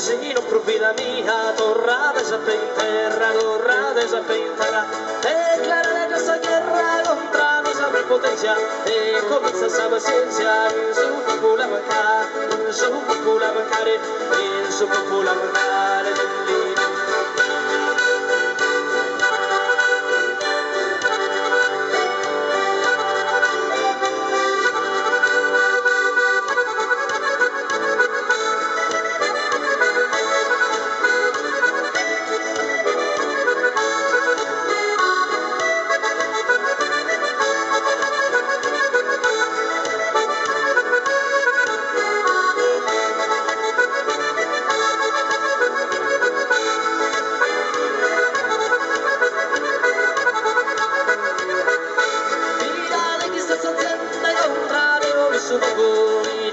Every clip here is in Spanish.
si non provi la mia, torrades a penterra, torrades a penterra, e clara questa guerra contra nuestra prepotencia, e comienza esa paciencia, en su popular bancare, en su popular bancare, en su popular bancare.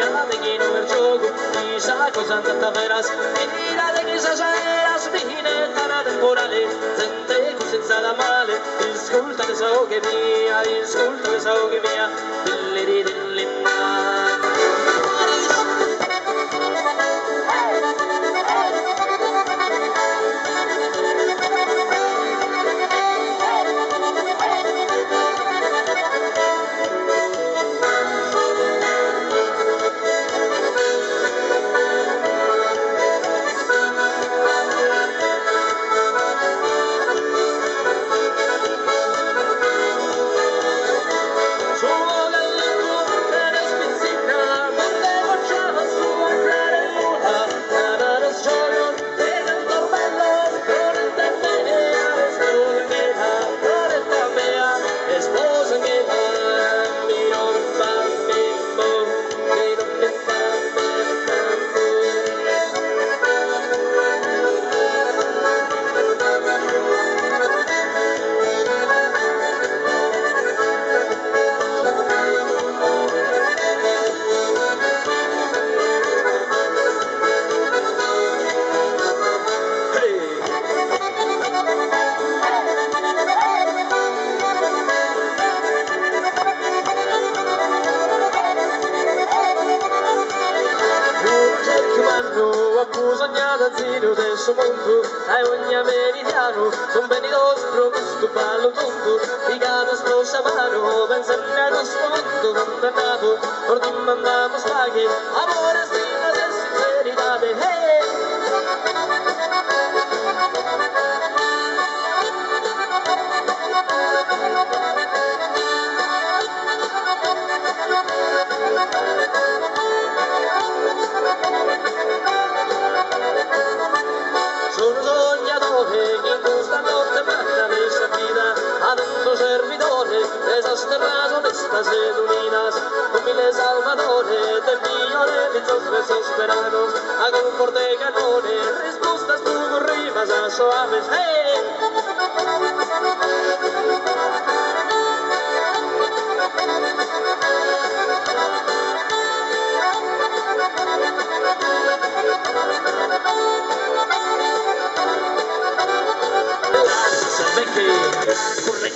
Mirate che non è il gioco, chissà cosa è andata veras, mirate che esageras, finita una temporale, sente senza da male, ascolta che so che mia, ascolta che so che mia, dilli dilli sognata zero del suo mondo, ai ogni americano, son venidos propusto palo tonto, y cada esposa mano, pensando en su mundo, contratado, por ti mandamos pague, amores dignos de sinceridad, hey. Sono sognatore in questa notte matta messa vida, adentro servidore, desasterrato onesta seduninas, con mille salvadores, de millones desesperados, a confort de canones, respuestas tu rimas a suaves, hey.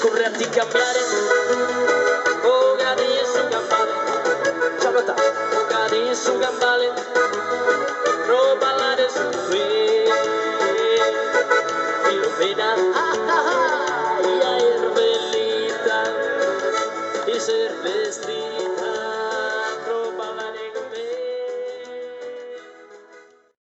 Corre a ti cambiare, Ogadi e su gambale, ciao Ogadi e su gambale, no ballare su qui, e lo veda, ya è bellita, e serve